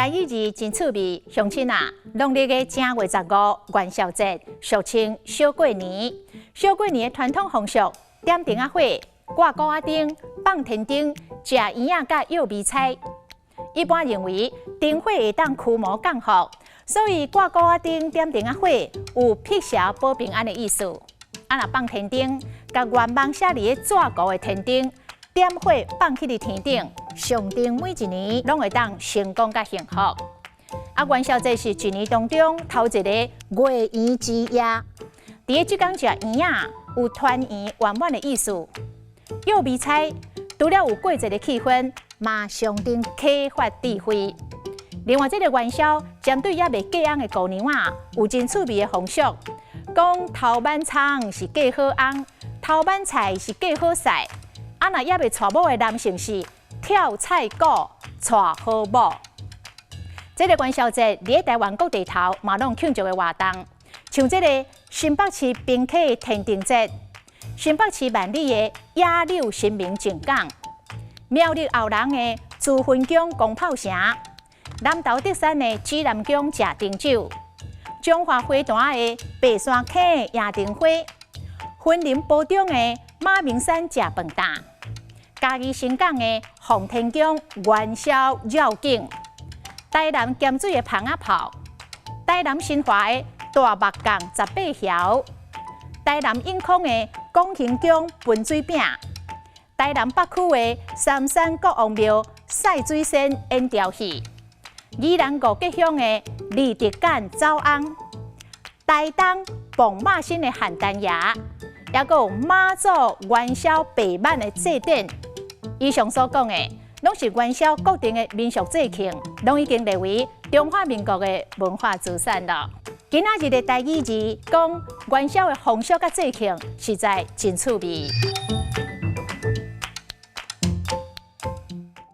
台语字真趣味，乡亲啊！农历的正月15元宵节，俗称小过年。小过年的传统风俗，点灯仔火、挂鼓仔灯、放天灯、食圆仔甲柚米菜。一般认为灯火会当驱魔降福，所以挂鼓仔灯、点灯仔火有辟邪保平安的意思。若放天灯，甲愿望写伫个纸糊的天灯。 点火放去伫天顶，上顶每一年拢会当成功甲幸福。元宵节是一年当中头一个月圆之夜。伫个即天食圆仔，有团圆圆满的意思。柚米菜除了有过节的气氛，嘛象征启发智慧。另外，这个元宵针对还未过红的姑娘啊，有真趣味的风俗，讲头挽葱是嫁好翁，头挽菜是嫁好婿。 若还未娶某的男性是跳菜鼓娶好某。这个元宵节，伫台湾各地头嘛拢庆祝的活动，像这个新北市滨溪的天灯节，新北市万里的野柳新民进港，苗栗后龙的朱分宫公炮城，南投德山的指南宫食灯酒，中华花坛的白山溪的迎灯花，云林埔中的马明山食饭蛋。 嘉义新港的奉天宫元宵绕境，台南咸水的芳仔炮，台南新华的大木杠18条，台南永康的广兴宫分水饼，台南北区的三山国王庙赛水仙烟条戏，宜兰五吉乡的立德感走翁，台东磅马新的邯郸牙，也有马祖元宵白板的祭典。 以上所讲的，拢是元宵固定的民俗节庆，拢已经列为中华民国的文化资产了。今仔日的台语字讲元宵的风俗甲节庆，实在真趣味。